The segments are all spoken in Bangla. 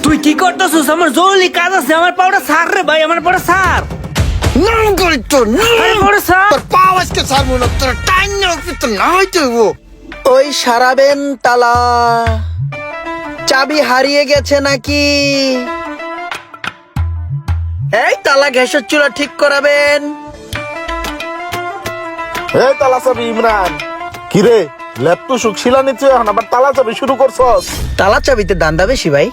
তুই কি করতেছিস? আমার জরুরি কাজ আছে, আমার পাউডার সার রে ভাই, আমার পাউডার সার। ওই সারাবেন তালা, চাবি হারিয়ে গেছে নাকি? এই তালা গ্যাসের চুলা ঠিক করাবেন। এই তালা চাবি ইমরান, কিরে ল্যাপটপ শুকশিলা নিচ্ছে এখন আবার তালা চাবি শুরু করছস? তালা চাবিতে দান্দা বেশি ভাই।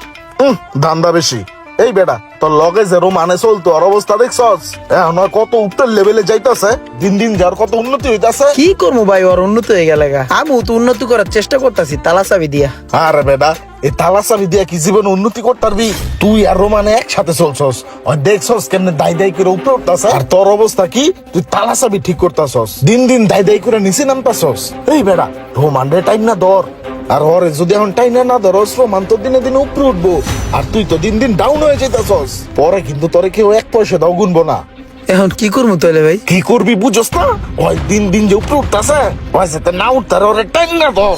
ধান্দা বেশি। এই বেটা তোর লগে যে রোমানে চলতো আর অবস্থা দেখছস? এখন আর কত উপরের লেভেলে যাইতাছে, দিন দিন যার কত উন্নতি হইতাছে। কি করবো ভাই, ওর উন্নত হয়ে গেলে গা। আমি তো উন্নতি করার চেষ্টা করতেছি তালা চাবি দিয়া। আরে বেটা এই তালা চাবি দিয়া কি জীবনে উন্নতি করতে পারবি? তুই আর রোমানে একসাথে চলছস, আর দেখছস কেমনে দায় দায় করে উপরে উঠতাছে, আর তোর অবস্থা কি? তুই তালা চাবি ঠিক করতাছস, দিন দিন দায় দায় করে নিচে নামতাছস। এই বেটা রোমান রে টাইম না ধর, আর ওরে যদি এখন টাইম না ধরস রোমান তো দিনে দিনে উপরে উঠবো, আর তুই তো দিন দিন ডাউন হয়ে যেতেছস। পরে কিন্তু তোরে কেউ এক পয়সা দাও গুনবো না। এখন কি করবো তাহলে ভাই? কি করবি বুঝস না? ওই দিন দিন যে উপরে উঠতাছে, ওই সাথে না উঠতার ওরে টাইম না ধর,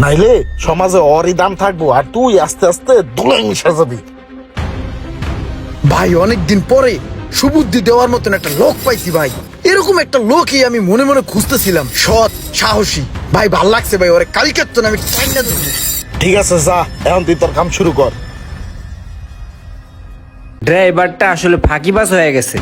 নাইলে সমাজে ওরই দাম থাকবো, আর তুই আস্তে আস্তে ধুলাই মিশে যাবি। ভাই অনেকদিন পরে সুবুদ্ধি দেওয়ার মতন একটা লোক পাইছি ভাই। এরকম একটা লোকই আমি মনে মনে খুঁজতেছিলাম, সৎ সাহসী ভাই। ভাল লাগছে ভাই, ওরে কালকে তো আমি টাইনা দেবো। ঠিক আছে যা, এখন তুই তোর কাম শুরু কর। ড্রাইভারটা আসলে ফাঁকিবাজ হয়ে গেছে।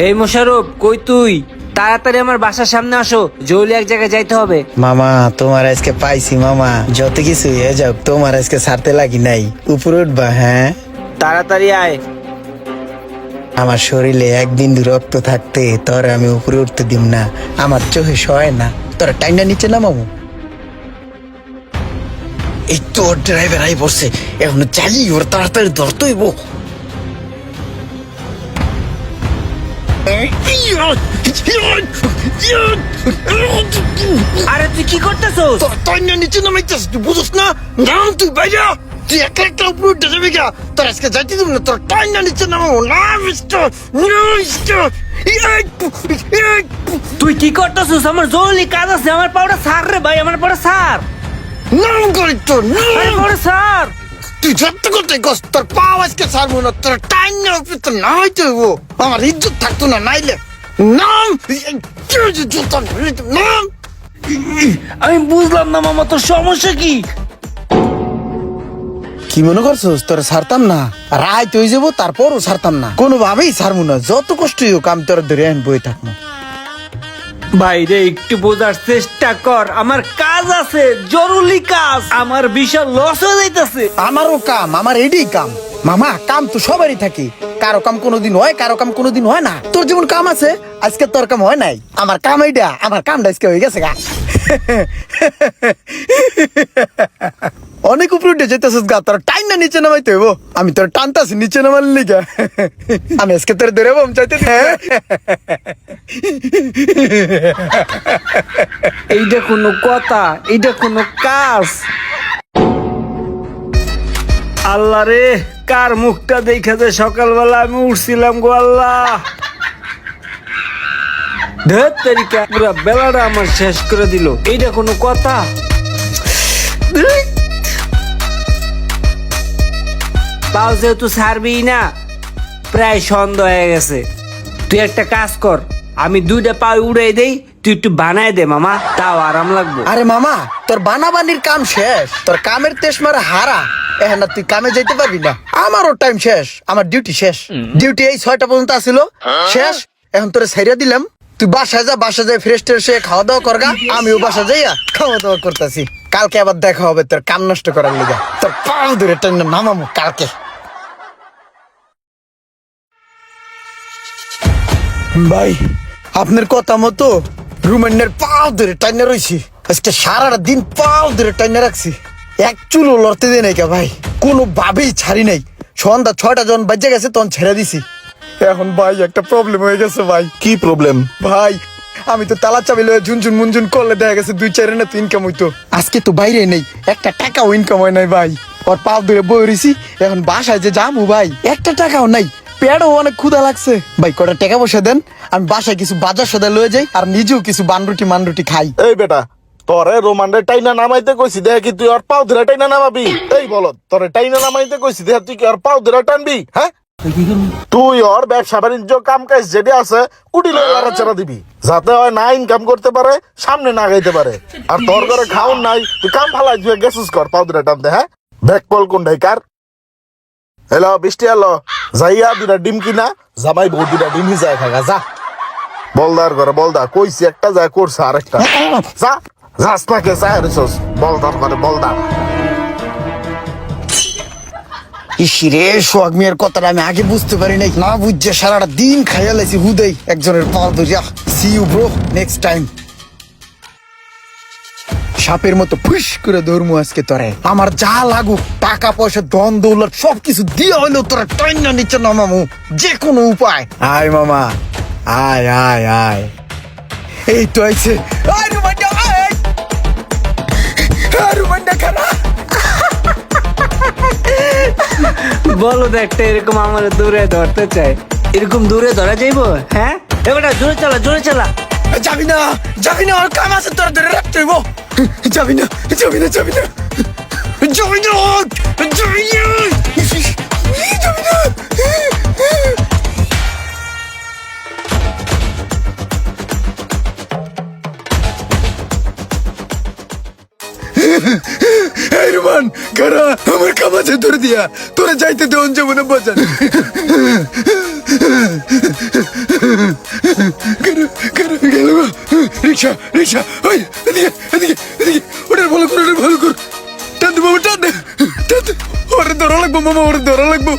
এই মোশারফ, কই তুই? তাড়াতাড়ি আমার বাসার সামনে আসো, জরুরি এক জায়গায় যাইতে হবে। মামা তোমার আজকে পাইছি মামা, যত কিছু হয়ে যাক তোমার আজকে ছাড়তে লাগি নাই। উপরে উঠবা? হ্যাঁ তাড়াতাড়ি আয়। আমার শরীরে এক বিন্দু রক্ত থাকতে তোর আমি উপরে উঠতে দিম না, আমার চোখে সয় না। তোরা টাইনা নিচে না মামু। এই তো ড্রাইভার আই বসছে, এখন চালি ওর তাড়াতাড়ি ধরতে হইব। আরে তুই কি করতেছস? টাইনা নিচে নামাইছিস, তুই বুঝছ না? নাম তুই বাইরা, তুই একটা একটা উপরে উঠে যাবি গা। তোর আজকে যাইতে দিব না, তোর টাইনা নিচে নামাবো না মিস্টার। তুই কি করতেছস? আমার জরুরি কাজ আছে, আমার পাউডার সার রে ভাই, আমার পাউডার সার। নাম করি তো আরে পাউডার সার। তুই যত করতে গস, তোর পাও আজকে ছাড়বো না। তোর টাইনা উপরে তো না হইতে হইব, আমার ইজ্জত থাকতো না। নাইলে নাম নাম। আমি বুঝলাম না মামা, তোর সমস্যা কি? কি মনে করছস তোর ছাড়তাম না? রায় তুই যাবো তারপরও ছাড়তাম না, কোনোভাবেই ছাড়বো না। যত কষ্টই হোক আমি তোর ধরে আইন বই থাকবো। বাইরে একটু বোঝার চেষ্টা কর, আমার কাজ আছে, জরুরি কাজ। আমার বিশাল লস হয়ে যাইতেছে। আমারও কাম, আমার এটাই কাম মামা। কাম তো সবারই থাকে, কারো কাম কোনোদিন হয়, কারো কাম কোনোদিন হয় না। তোর যেমন কাম আছে, আজকে তোর কাম হয় নাই। আমার কাম এইটা, আমার কামটা আজকে হয়ে গেছে গা। অনেক উপরে উঠে যেতেছিস গা, তোর টাইম না নিচে নামাইতে হইব। আমি তোর টানতাছি নিচে নামার লিগা। আমি আজকে তোর ধরে বম চাইতে। এইটা কোনো কথা? এইটা কোনো কাজ? আল্লাহ রে, কার মুখটা দেখে যে সকালবেলা আমি উঠছিলাম গো আল্লাহ। ধের তারিখা পুরা বেলাটা আমার শেষ করে দিল। এইটা কোনো কথা? তাও যেহেতু ছাড়বি না, প্রায় সন্ধ্যা হয়ে গেছে। তুই একটা কাজ কর, আমি দুইটা পা উড়াই দেই, তুই একটু বানায় দে মামা, তাও আরাম লাগবে। আরে মামা, তোর বানাবানির কাম শেষ, তোর কামের তেজ মারা হারা। এখন না তুই কামে যাইতে পারবি না। আমারও টাইম শেষ, আমার ডিউটি শেষ। ডিউটি এই 6টা পর্যন্ত আসিল, শেষ। এখন তোরে ছাইরা দিলাম, তুই বাসায় যা, বাসায় যাই ফ্রেশ ট্রেশ হয়ে খাওয়া দাওয়া করগা। আমিও বাসা যাইয়া খাওয়া দাওয়া করতেছি। কালকে আবার দেখা হবে তোর কাম নষ্ট করার লিগা। তোর পাও ধরে টাইনা নামামু কালকে। ভাই আপনার কথা মতো রুমেন্নের পাও ধরে টাইনা রইছি। আজকে সারাটা দিন পাও ধরে টাইনা রাখছি, এক চুলও লড়তে দেয় নাই কে ভাই, কোনো ভাবেই ছাড়ি নাই। সন্ধ্যা 6টা যখন বাজে গেছে তখন ছেড়ে দিছি। এখন ভাই একটা প্রবলেম হয়ে গেছে ভাই। কি প্রবলেম? ভাই আমি তো তালা চাবি লয়ে ঝুনঝুন মুনঝুন করলে দেখা গেছে 2-4 না তো ইনকাম হইতো। আজকে তো বাইরে নেই, একটা টাকাও ইনকাম হয় নাই ভাই। ওর পাও ধরে বই রইছি, এখন বাসায় যে যাবো ভাই একটা টাকাও নাই। পেটও অনেক ক্ষুধা লাগছে ভাই, কটা টাকা পয়সা দেন, আমি বাসায় কিছু বাজার সদা লয়ে যাই, আর নিজেও কিছু বানরুটি মানরুটি খাই। এই বেটা তোরে রোমান্ডে টাইনা নামাইতে কইছি দেখ কি তুই আর পাও ধরে টাইনা নামাবি? এই বল, তোরে টাইনা নামাইতে কইছি দেখ তুই কি আর পাও ধরে টানবি? হ্যাঁ, তুই ওর ব্যবসা বাণিজ্য কাম কাজ যেটা আছে উঠিলে লড়াচড়া দিবি, যাতে হয় না ইনকাম করতে পারে, সামনে না গাইতে পারে। আর তোর ঘরে খাওন নাই, তুই কাম ফালাই তুই গেছিস কর পাও ধরে টানতে। হ্যাঁ, ব্যাক কল কোনটাই কার? হ্যালো, বৃষ্টি এলো, যাইয়া দুটা ডিম কিনা জামাই বউ দুটা ডিম হিসাবে খাগা যা। বলদার ঘরে বলদা কইছি একটা যায় করছে আরেকটা, যা যাস নাকে চায় রেছস বলদার ঘরে বলদা। ইসিরে সোহাগ মিয়ার কথাটা আমি আগে বুঝতে পারি নাই, না বুঝছে সারাটা দিন খাইয়া লাইছি হুদেই একজনের পাল ধরিয়া। See you bro, next time. সাপের মতো ফুস করে ধরমু আজকে তোরে। আমার যা লাগুক, টাকা পয়সা ধন দৌলত সবকিছু দিয়ে হইলেও তোরা টাইনা নিচে নামামু যে কোনো উপায়। আয় মামা, আয় আয় আয়, এই তো আইছে। আয় রুমান্ডা, আয় রুমান্ডা খানা। বলো তো একটা এরকম আমার দূরে ধরতে চাই, এরকম দূরে ধরা যাইবো? হ্যাঁ, এবার জোরে চালা, জোরে চালা। যাবি না, যাবি না, ওর কাম আছে তোর ধরে রাখতে হইব। যাবি না, যাবি না, যাবি না, যাবি না, যাবি না, যাবি না। এই রুমান কারা আমার কাম আছে ধরে দিয়া, তোরা যাইতে দেওয়ান যাবো না বাজান। রিক্সা রিক্সা, ওই এদিকে এদিকে এদিকে, ওটার ভালো কর, ওটার ভালো কর, টান দে মামা, টান দে, টান দে। ওরে ধরা লাগবো মামা, ওরে ধরা লাগবো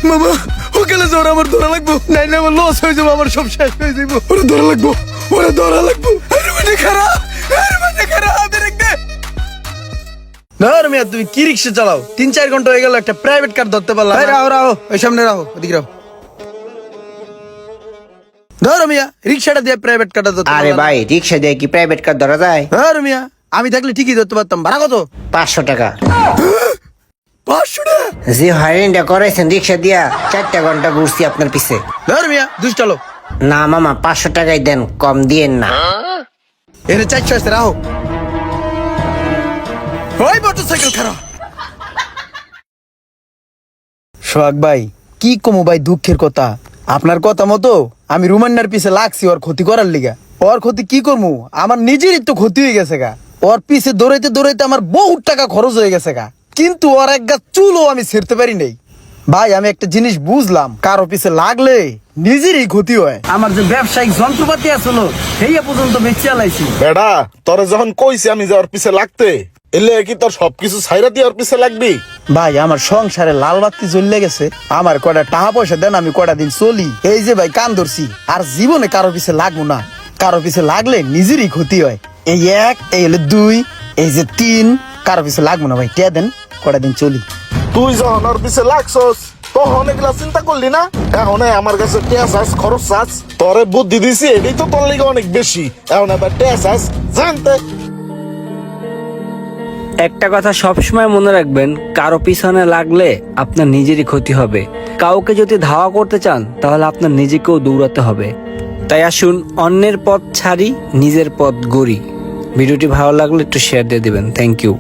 মামা, ও গেলে জ্বর আমার ধরা লাগবো, নাই না আমার লস হয়ে যাবো, আমার সব শেষ হয়ে যাবো। ওরে ধরা লাগবো, ওরে ধরা লাগবো। আরে মানে খারা, আরে মানে খারা, ব্রেক দে। না রে মিয়া, তুমি কি রিক্সা চালাও? 3-4 ঘন্টা হয়ে গেল, একটা প্রাইভেট কার ধরতে পারলাম। রাও রাও, ওই সামনে রাও, ওদিকে রাও। ধরো মিয়া, রিক্সাটা দিয়ে প্রাইভেট কারটা ধরতে। আরে ভাই, রিক্সা দিয়ে কি প্রাইভেট কার ধরা যায়? ধরো মিয়া, আমি থাকলে ঠিকই ধরতে পারতাম। ভাড়া কত? 500 টাকা। 500 টাকা? যে হয়রানিটা করেছেন রিক্সা দিয়া, 4টা ঘন্টা ঘুরছি আপনার পিছে। ধরো মিয়া, দুষ্টা লোক। না মামা, 500 টাকাই দেন, কম দিয়েন না। এনে 400 আসতে রাহো। ওই মোটরসাইকেল খারাপ। সোহাগ ভাই, কি কমু ভাই দুঃখের কথা। আপনার কথা মতো আমি রুমান্নার পিছে লাগছি ওর ক্ষতি করার লিগা। ওর ক্ষতি কি করবো, আমার নিজেরই তো ক্ষতি হয়ে গেছে গা। ওর পিছে দৌড়াইতে দৌড়াইতে আমার বহুত টাকা খরচ হয়ে গেছে গা, কিন্তু ওর এক গা চুলও আমি ছেড়তে পারি নাই। ভাই আমি একটা জিনিস বুঝলাম, কারো পিছে লাগলে নিজেরই ক্ষতি হয়। আমার যে ব্যবসায়িক যন্ত্রপাতি আসলো সেই পর্যন্ত বেঁচে আলাইছি। বেটা, তোরে যখন কইছি আমি যাওয়ার পিছে লাগতে, এলে কি তোর সবকিছু ছাইরা দিয়ে ওর পিছে লাগবি? ভাই আমার সংসারে লাল বাতি জ্বলে গেছে, আমার কয়টা টাকা পয়সা দেন, আমি কয়টা দিন চলি। এই যে ভাই কান ধরছি, আর জীবনে কারো পিছে লাগবো না। কারো পিছে লাগলে নিজেরই ক্ষতি হয়। এই 1, এই হলো 2, এই যে 3, কারো পিছে লাগবো না ভাই। টিয়া দেন, কয়টা দিন চলি। তুই যখন ওর পিছে লাগছস তখন এগুলা চিন্তা করলি না? এখন আমার কাছে টেস আস, খরচ আস, তোরে বুদ্ধি দিছি, এটাই তো তোর লিগে অনেক বেশি। এখন এবার টেস আস জানতে। একটা কথা সবসময় মনে রাখবেন, কারো পিছনে লাগলে আপনার নিজেরই ক্ষতি হবে। কাউকে যদি ধাওয়া করতে চান তাহলে আপনার নিজেকেও দৌড়াতে হবে। তাই আসুন, অন্যের পথ ছাড়ি, নিজের পথ গড়ি। ভিডিওটি ভালো লাগলে একটু শেয়ার দিয়ে দিবেন। Thank you.